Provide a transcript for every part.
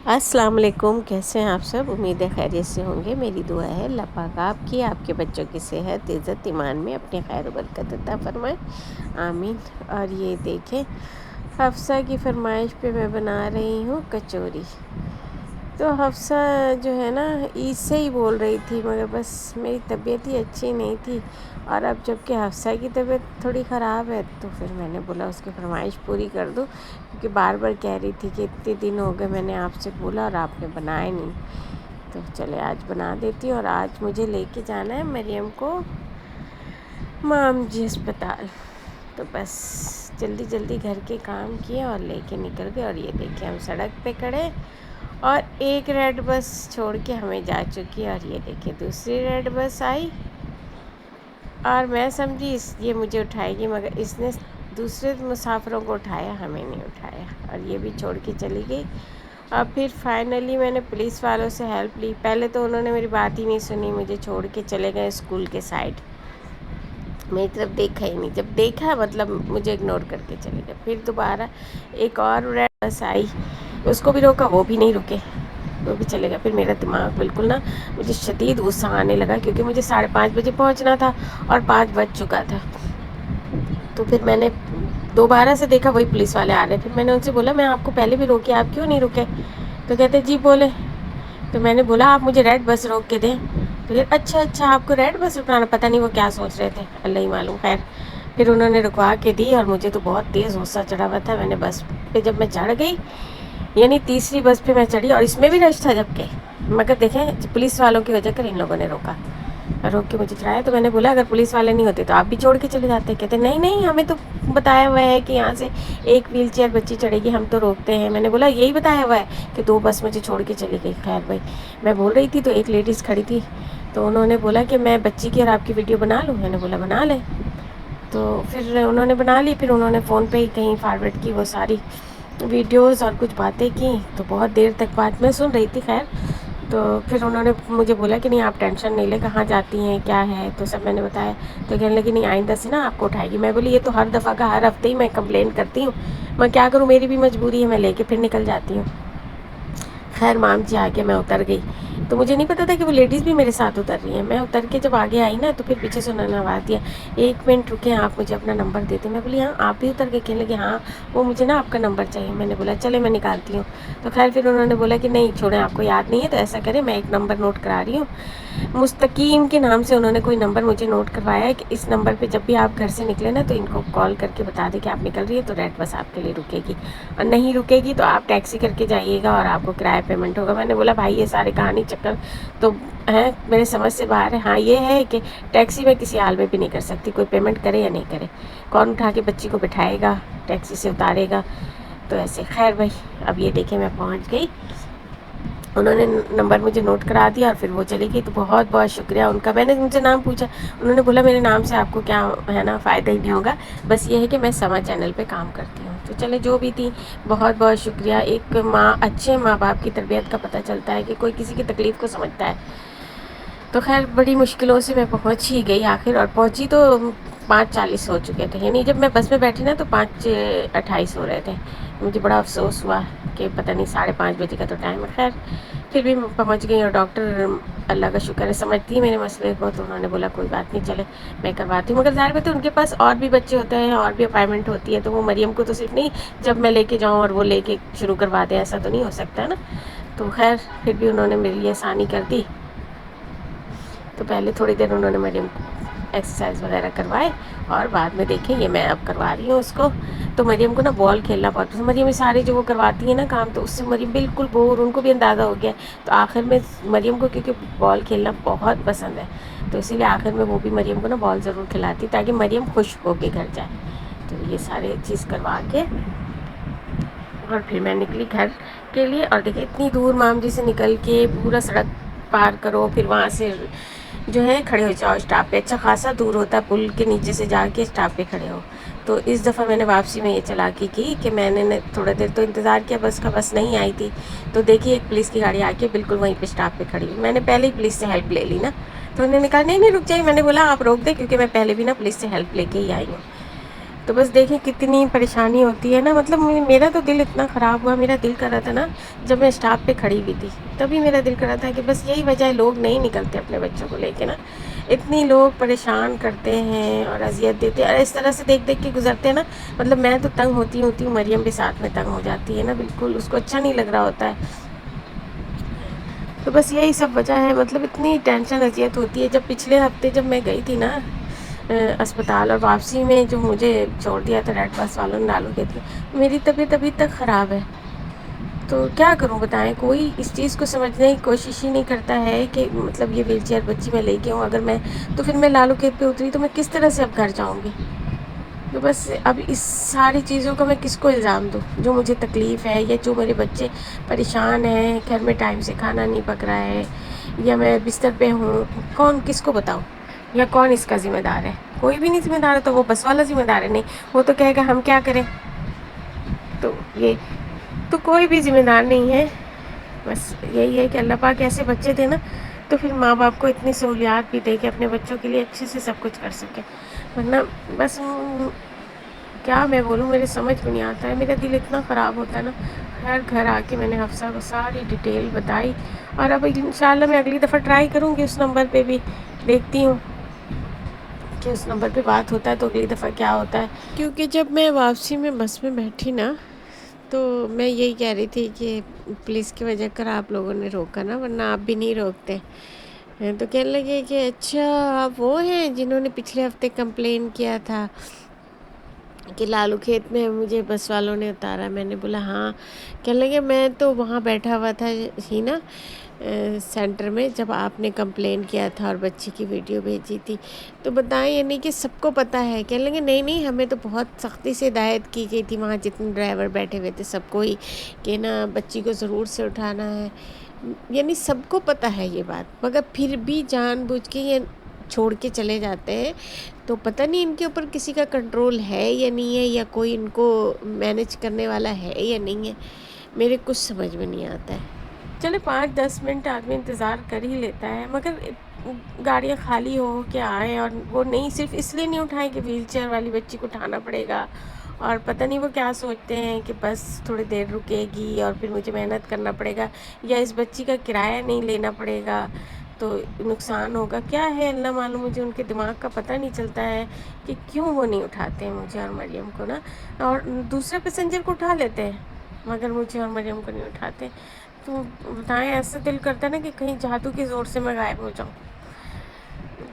السلام علیکم، کیسے ہیں آپ سب؟ امید ہے خیریت سے ہوں گے۔ میری دعا ہے اللہ پاک آپ کی، آپ کے بچوں کی صحت، عزت، ایمان میں اپنے خیر و برکت عطا فرمائے، آمین۔ اور یہ دیکھیں، حفصہ کی فرمائش پہ میں بنا رہی ہوں کچوری۔ تو حفصہ جو ہے نا عید سے ہی بول رہی تھی، مگر بس میری طبیعت ہی اچھی نہیں تھی، اور اب جب کہ حفصہ کی طبیعت تھوڑی خراب ہے تو پھر میں نے بولا اس کی فرمائش پوری کر دوں، کیونکہ بار بار کہہ رہی تھی کہ اتنے دن ہو گئے میں نے آپ سے بولا اور آپ نے بنائے نہیں، تو چلے آج بنا دیتی ہوں۔ اور آج مجھے لے کے جانا ہے مریم کو مام جی اسپتال، تو بس جلدی جلدی گھر کے کام کیے اور لے کے نکل گئے۔ اور یہ دیکھیں ہم سڑک پہ کھڑے اور ایک ریڈ بس چھوڑ کے ہمیں جا چکی ہے، اور یہ دیکھیں دوسری ریڈ بس آئی، اور میں سمجھی یہ مجھے اٹھائے گی، مگر اس نے دوسرے مسافروں کو اٹھایا، ہمیں نہیں اٹھایا، اور یہ بھی چھوڑ کے چلی گئی۔ اور پھر فائنلی میں نے پولیس والوں سے ہیلپ لی۔ پہلے تو انہوں نے میری بات ہی نہیں سنی، مجھے چھوڑ کے چلے گئے اسکول کے سائڈ، میری طرف دیکھا ہی نہیں، جب دیکھا مطلب مجھے اگنور کر کے چلے گئے۔ پھر دوبارہ ایک اور ریڈ بس آئی، اس کو بھی روکا، وہ بھی نہیں رکے، وہ بھی چلے گئے۔ پھر میرا دماغ بالکل نا، مجھے شدید غصہ آنے لگا، کیونکہ مجھے 5:30 بجے پہنچنا تھا اور 5 بج چکا تھا۔ تو پھر میں نے دوبارہ سے دیکھا وہی پولیس والے آ رہے، پھر میں نے ان سے بولا میں آپ کو پہلے بھی روکی، آپ کیوں نہیں رکے؟ تو کہتے جی بولے، تو میں نے بولا آپ مجھے ریڈ بس روک کے دیں، تو پھر اچھا آپ کو ریڈ بس رکانا، پتہ نہیں وہ کیا سوچ رہے تھے، اللہ ہی معلوم۔ خیر پھر انہوں نے رکوا کے دی، اور مجھے تو بہت تیز غصہ چڑھا ہوا تھا۔ میں نے بس پہ جب میں چڑھ گئی، یعنی تیسری بس پہ میں چڑھی، اور اس میں بھی رش تھا جب کہ، مگر دیکھیں پولیس والوں کی وجہ کر ان لوگوں نے روک کے مجھے چڑھایا۔ تو میں نے بولا اگر پولیس والے نہیں ہوتے تو آپ بھی چھوڑ کے چلے جاتے۔ کہتے نہیں ہمیں تو بتایا ہوا ہے کہ یہاں سے ایک ویل چیئر بچی چڑھے گی، ہم تو روکتے ہیں۔ میں نے بولا یہی بتایا ہوا ہے کہ 2 بس مجھے چھوڑ کے چلی گئی۔ خیر بھائی میں بول رہی تھی تو ایک لیڈیز کھڑی تھی، تو انہوں نے بولا کہ میں بچی کی اور آپ کی ویڈیو بنا لوں؟ میں نے بولا بنا لیں۔ تو پھر انہوں نے بنا لی، پھر انہوں نے فون پہ ہی کہیں فارورڈ کی وہ ساری ویڈیوز اور کچھ باتیں کی، تو بہت دیر تک بات میں سن رہی تھی۔ خیر تو پھر انہوں نے مجھے بولا کہ نہیں آپ ٹینشن نہیں لیں، کہاں جاتی ہیں کیا ہے، تو سب میں نے بتایا۔ تو کہنے لگی نہیں آئندہ سے نا آپ کو اٹھائے گی۔ میں بولی یہ تو ہر دفعہ کا، ہر ہفتے ہی میں کمپلین کرتی ہوں، میں کیا کروں، میری بھی مجبوری ہے، میں لے کے پھر نکل جاتی ہوں۔ خیر مام جی آگے میں اتر گئی، تو مجھے نہیں پتا تھا کہ وہ لیڈیز بھی میرے ساتھ اتر رہی ہیں۔ میں اتر کے جب آگے آئی نا، تو پھر پیچھے سے انہوں نے آواز دیا 1 منٹ رکیں آپ مجھے اپنا نمبر دیتے۔ میں بولی ہاں آپ بھی اتر کے؟ کہنے لگے ہاں وہ مجھے نا آپ کا نمبر چاہیے۔ میں نے بولا چلے میں نکالتی ہوں۔ تو خیر پھر انہوں نے بولا کہ نہیں چھوڑیں، آپ کو یاد نہیں ہے تو ایسا کریں میں ایک نمبر نوٹ کرا رہی ہوں، مستقیم کے نام سے انہوں نے کوئی نمبر مجھے نوٹ کروایا ہے، کہ اس نمبر پہ جب بھی آپ گھر سے نکلے نا تو ان کو کال کر کے بتا دیں کہ آپ نکل رہی ہے، تو ریڈ بس آپ کے لیے رکے گی، اور نہیں رکے گی تو آپ ٹیکسی کر کے جائیے گا اور آپ کو کرایہ پیمنٹ ہوگا۔ میں نے بولا بھائی یہ سارے کہانی چکر تو ہیں میرے سمجھ سے باہر ہے۔ ہاں یہ ہے کہ ٹیکسی میں کسی حال میں بھی نہیں کر سکتی، کوئی پیمنٹ کرے یا نہیں کرے، کون اٹھا کے بچی کو بٹھائے گا، ٹیکسی سے اتارے گا، تو ایسے۔ خیر بھائی اب یہ دیکھیں میں پہنچ گئی، انہوں نے نمبر مجھے نوٹ کرا دیا اور پھر وہ چلی گئی۔ تو بہت بہت شکریہ ان کا۔ میں نے ان سے نام پوچھا، انہوں نے بولا میرے نام سے آپ کو کیا ہے نا فائدہ ہی نہیں ہوگا، بس یہ ہے کہ میں سما چینل پہ کام کرتی ہوں۔ تو چلے جو بھی تھی بہت بہت شکریہ۔ ایک ماں، اچھے ماں باپ کی تربیت کا پتہ چلتا ہے کہ کوئی کسی کی تکلیف کو سمجھتا ہے۔ تو خیر بڑی مشکلوں سے میں پہنچ ہی گئی آخر، اور پہنچی تو 5:40 ہو چکے تھے، یعنی جب میں بس میں بیٹھی نا تو 5:28 ہو رہے تھے۔ مجھے بڑا افسوس ہوا کہ پتہ نہیں 5:30 بجے کا تو ٹائم ہے۔ خیر پھر بھی میں پہنچ گئی، اور ڈاکٹر اللہ کا شکر ہے سمجھتی ہے میرے مسئلے کو، تو انہوں نے بولا کوئی بات نہیں چلے میں کرواتی ہوں، مگر ظاہر بات ہے ان کے پاس اور بھی بچے ہوتے ہیں اور بھی اپائنمنٹ ہوتی ہے، تو وہ مریم کو تو صرف نہیں جب میں لے کے جاؤں اور وہ لے کے شروع کروا دیں، ایسا تو نہیں ہو سکتا ہے نا۔ تو خیر پھر بھی انہوں نے میرے لیے آسانی کر دی۔ تو پہلے تھوڑی دیر انہوں نے مریم کو ایکسرسائز وغیرہ کروائے، اور بعد میں دیکھیں یہ میں اب کروا رہی ہوں اس کو۔ تو مریم کو نا بال کھیلنا بہت پسند، مریم یہ سارے جو وہ کرواتی ہیں نا کام، تو اس سے مریم بالکل بور، ان کو بھی اندازہ ہو گیا۔ تو آخر میں مریم کو کیونکہ بال کھیلنا بہت پسند ہے، تو اسی لیے آخر میں وہ بھی مریم کو نا بال ضرور کھلاتی تاکہ مریم خوش ہو کے گھر جائے۔ تو یہ سارے چیز کروا کے اور پھر میں نکلی گھر کے لیے، اور دیکھیں اتنی دور مام جی سے نکل کے پورا سڑک پار کرو، پھر وہاں سے جو ہے کھڑے ہو جاؤ اسٹاپ پہ، اچھا خاصا دور ہوتا ہے، پل کے نیچے سے جا کے اسٹاپ پہ کھڑے ہو۔ تو اس دفعہ میں نے واپسی میں یہ چلاکی کی کہ میں نے تھوڑا دیر تو انتظار کیا بس کا، بس نہیں آئی تھی، تو دیکھیے ایک پولیس کی گاڑی آ کے بالکل وہیں پہ اسٹاپ پہ کھڑی ہوئی، میں نے پہلے ہی پولیس سے ہیلپ لے لی نا، تو انہوں نے کہا نہیں رک جائیے، میں نے بولا آپ روک دیں کیونکہ میں پہلے بھی نا پولیس سے ہیلپ لے کے ہی آئی ہوں۔ تو بس دیکھیں کتنی پریشانی ہوتی ہے نا، مطلب میرا تو دل اتنا خراب ہوا، میرا دل کر رہا تھا نا جب میں اسٹاپ پہ کھڑی ہوئی تھی تبھی میرا دل کر رہا تھا کہ بس یہی وجہ ہے لوگ نہیں نکلتے اپنے بچوں کو لے کے نا، اتنی لوگ پریشان کرتے ہیں اور اذیت دیتے ہیں اور اس طرح سے دیکھ دیکھ کے گزرتے ہیں نا، مطلب میں تو تنگ ہوتی ہوں، مریم بھی ساتھ میں تنگ ہو جاتی ہے نا، بالکل اس کو اچھا نہیں لگ رہا ہوتا ہے. تو بس یہی سب وجہ ہے، مطلب اتنی ٹینشن اذیت ہوتی ہے. جب پچھلے ہفتے جب میں گئی تھی نا اسپتال، اور واپسی میں جو مجھے چھوڑ دیا تھا ریڈ بس والوں نے لالو گیٹ میں، میری طبیعت ابھی تک خراب ہے. تو کیا کروں بتائیں، کوئی اس چیز کو سمجھنے کی کوشش ہی نہیں کرتا ہے کہ مطلب یہ ویل چیئر بچی میں لے کے ہوں اگر میں، تو پھر میں لالو کھیت پہ اتری تو میں کس طرح سے اب گھر جاؤں گی. تو بس اب اس ساری چیزوں کا میں کس کو الزام دوں، جو مجھے تکلیف ہے یا جو میرے بچے پریشان ہیں، گھر میں ٹائم سے کھانا نہیں پک رہا ہے، یا میں بستر پہ ہوں، کس کو بتاؤں، یا کون اس کا ذمہ دار ہے. کوئی بھی نہیں ذمہ دار ہے. تو وہ بس والا ذمہ دار ہے؟ نہیں، وہ تو کہے گا ہم کیا کریں. تو کوئی بھی ذمہ دار نہیں ہے. بس یہی ہے کہ اللہ پاک ایسے بچے دے نا تو پھر ماں باپ کو اتنی سہولیات بھی دے کہ اپنے بچوں کے لیے اچھے سے سب کچھ کر سکے. ورنہ بس کیا میں بولوں، میرے سمجھ میں نہیں آتا ہے، میرا دل اتنا خراب ہوتا ہے نا. خیر گھر آ کے میں نے حفصہ کو ساری ڈیٹیل بتائی، اور اب انشاءاللہ میں اگلی دفعہ ٹرائی کروں گی اس نمبر پہ بھی، دیکھتی ہوں کہ اس نمبر پہ بات ہوتا ہے تو اگلی دفعہ کیا ہوتا ہے. کیونکہ جب میں واپسی میں بس میں بیٹھی نا تو میں یہی کہہ رہی تھی کہ پولیس کی وجہ کر آپ لوگوں نے روکا نا، ورنہ آپ بھی نہیں روکتے. تو کہنے لگے کہ اچھا آپ وہ ہیں جنہوں نے پچھلے ہفتے کمپلین کیا تھا کہ لالو کھیت میں مجھے بس والوں نے اتارا. میں نے بولا ہاں. کہنے لگے میں تو وہاں بیٹھا ہوا تھا ہی نا سینٹر میں جب آپ نے کمپلین کیا تھا اور بچی کی ویڈیو بھیجی تھی. تو بتائیں یعنی کہ سب کو پتہ ہے. کہنے لگے نہیں ہمیں تو بہت سختی سے ہدایت کی گئی تھی وہاں جتنے ڈرائیور بیٹھے ہوئے تھے سب کو ہی کہ نا بچی کو ضرور سے اٹھانا ہے. یعنی سب کو پتہ ہے یہ بات، مگر پھر بھی جان بوجھ کے یہ چھوڑ کے چلے جاتے ہیں. تو پتہ نہیں ان کے اوپر کسی کا کنٹرول ہے یا نہیں ہے، یا کوئی ان کو مینیج کرنے والا ہے یا نہیں ہے، میرے کچھ سمجھ میں نہیں آتا ہے. چلے 5-10 منٹ آدمی انتظار کر ہی لیتا ہے، مگر گاڑیاں خالی ہو کے آئیں اور وہ نہیں، صرف اس لیے نہیں اٹھائیں کہ ویل چیئر والی بچی کو اٹھانا پڑے گا، اور پتہ نہیں وہ کیا سوچتے ہیں کہ بس تھوڑی دیر رکے گی اور پھر مجھے محنت کرنا پڑے گا، یا اس بچی کا کرایہ نہیں لینا پڑے گا تو نقصان ہوگا. کیا ہے اللہ معلوم، مجھے ان کے دماغ کا پتہ نہیں چلتا ہے کہ کیوں وہ نہیں اٹھاتے ہیں مجھے اور مریم کو نا، اور دوسرے پیسنجر کو اٹھا لیتے ہیں مگر مجھے اور مریم کو نہیں اٹھاتے. تو بتائیں، ایسا دل کرتا ہے نا کہ کہیں جادو کے زور سے میں غائب ہو جاؤں.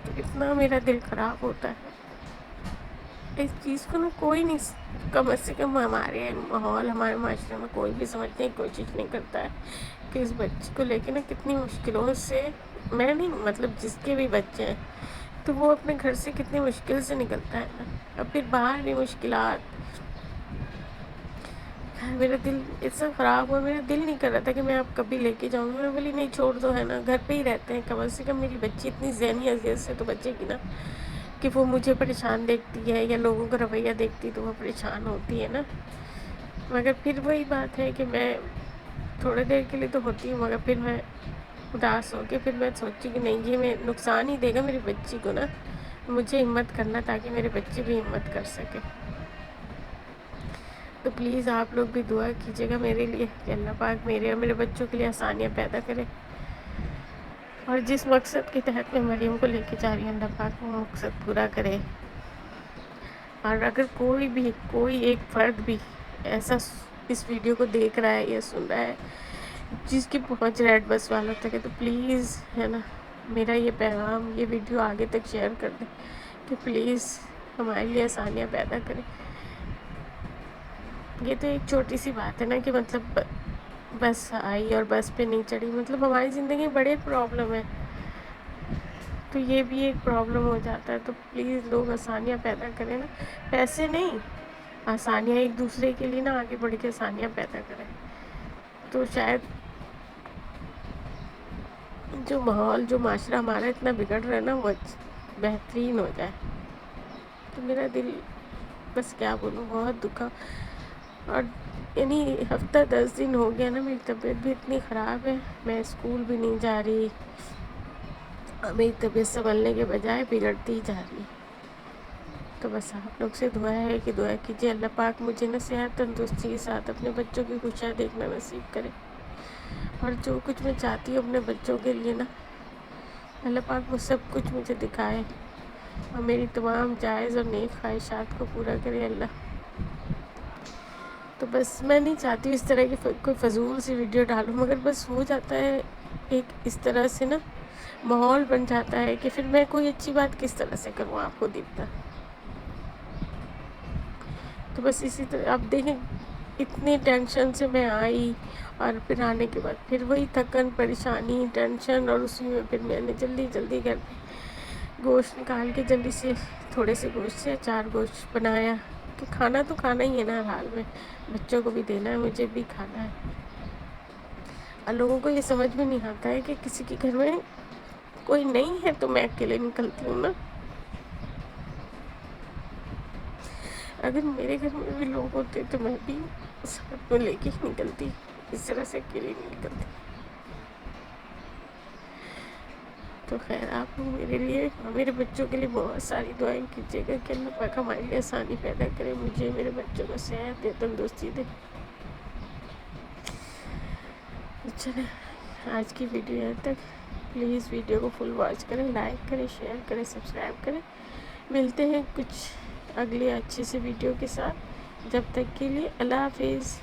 تو اتنا میرا دل خراب ہوتا ہے اس چیز کو نا، کوئی نہیں، کم سے کم ہمارے ماحول، ہمارے معاشرے میں کوئی بھی سمجھنے کی کوشش نہیں کرتا ہے کہ اس بچی کو لے کے نا کتنی مشکلوں سے، میں نہیں مطلب جس کے بھی بچے ہیں تو وہ اپنے گھر سے کتنی مشکل سے نکلتا ہے نا، اب پھر باہر بھی مشکلات. میرا دل اتنا خراب ہوا، میرا دل نہیں کر رہا تھا کہ میں آپ کبھی لے کے جاؤں گی. میں بولی نہیں چھوڑ دو، ہے نا گھر پہ ہی رہتے ہیں، کم سے کم میری بچی اتنی ذہنی اذیت سے تو بچے گی نا کہ وہ مجھے پریشان دیکھتی ہے یا لوگوں کا رویہ دیکھتی تو وہ پریشان ہوتی ہے نا. مگر پھر وہی بات ہے کہ میں تھوڑے دیر کے لیے تو ہوتی ہوں، مگر پھر میں اداس ہو کے پھر میں سوچی کہ نہیں، یہ میں نقصان ہی دے گا میری بچی کو نا. مجھے ہمت کرنا تاکہ میرے بچے بھی ہمت کر سکے. تو پلیز آپ لوگ بھی دعا کیجیے گا میرے لیے کہ اللہ پاک میرے اور میرے بچوں کے لیے آسانیاں پیدا کرے، اور جس مقصد کے تحت میں مریم کو لے کے جا رہی ہوں اللہ پاک وہ مقصد پورا کرے. اور اگر کوئی ایک فرد بھی ایسا اس ویڈیو کو دیکھ رہا ہے یا سن رہا ہے جس کی پہنچ ریڈ بس والوں تک ہے، تو پلیز ہے نا میرا یہ پیغام، یہ ویڈیو آگے تک شیئر کر دیں کہ پلیز ہمارے لیے آسانیاں پیدا کریں. یہ تو ایک چھوٹی سی بات ہے نا کہ مطلب بس آئی اور بس پہ نہیں چڑھی، مطلب ہماری زندگی میں بڑے پرابلم ہے تو یہ بھی ایک پرابلم ہو جاتا ہے. تو پلیز لوگ آسانیاں پیدا کریں نا، پیسے نہیں، آسانیاں ایک دوسرے کے لیے نا آگے بڑھ کے آسانیاں پیدا کریں. تو شاید جو ماحول، جو معاشرہ ہمارا اتنا بگڑ رہا ہے نا وہ بہترین ہو جائے. تو میرا دل بس کیا بولوں، بہت دکھا. اور یعنی ہفتہ 10 دن ہو گیا نا میری طبیعت بھی اتنی خراب ہے، میں اسکول بھی نہیں جا رہی، میری طبیعت سنبھلنے کے بجائے بگڑتی ہی جا رہی ہے. تو بس آپ لوگ سے دعا ہے کہ دعا کیجیے اللہ پاک مجھے نا صحت تندرستی کے ساتھ اپنے بچوں کی خوشیاں دیکھنا نصیب کرے، اور جو کچھ میں چاہتی ہوں اپنے بچوں کے لیے نا اللہ پاک وہ سب کچھ مجھے دکھائے، اور میری تمام جائز اور نیک خواہشات کو پورا کرے اللہ۔ تو بس میں نہیں چاہتی اس طرح کی کوئی فضول سی ویڈیو ڈالوں، مگر بس ہو جاتا ہے ایک اس طرح سے نا ماحول بن جاتا ہے کہ پھر میں کوئی اچھی بات کس طرح سے کروں آپ کو دیکھتا۔ تو بس اسی طرح اب دیکھیں اتنی ٹینشن سے میں آئی، اور پھر آنے کے بعد پھر وہی تھکن، پریشانی، ٹینشن، اور اسی میں پھر میں نے جلدی جلدی گھر پہ گوشت نکال کے جلدی سے تھوڑے سے گوشت سے 4 گوشت بنایا کہ کھانا تو کھانا ہی ہے نا، حال میں بچوں کو بھی دینا ہے، مجھے بھی کھانا ہے۔ اور لوگوں کو یہ سمجھ میں نہیں آتا ہے کہ کسی کے گھر میں کوئی نہیں ہے تو میں اکیلے نکلتی ہوں نا، اگر میرے گھر میں بھی لوگ ہوتے تو میں بھی ساتھ میں لے کے ہی نکلتی، اس طرح سے اکیلے نہیں نکلتی۔ تو خیر آپ لوگ میرے لیے اور میرے بچوں کے لیے بہت ساری دعائیں کیجیے گا کہ اللہ پاک ہمارے لیے آسانی پیدا کرے، مجھے میرے بچوں کو صحت دے، تندرستی دے۔ چلیں آج کی ویڈیو یہاں تک، پلیز ویڈیو کو فل واچ کریں، لائک کریں، شیئر کریں، سبسکرائب کریں۔ ملتے ہیں کچھ اگلے اچھے سے ویڈیو کے ساتھ، جب تک کے لیے اللہ حافظ۔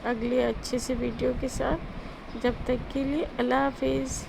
اگلے اچھے سے ویڈیو کے ساتھ، جب تک کے لیے اللہ حافظ۔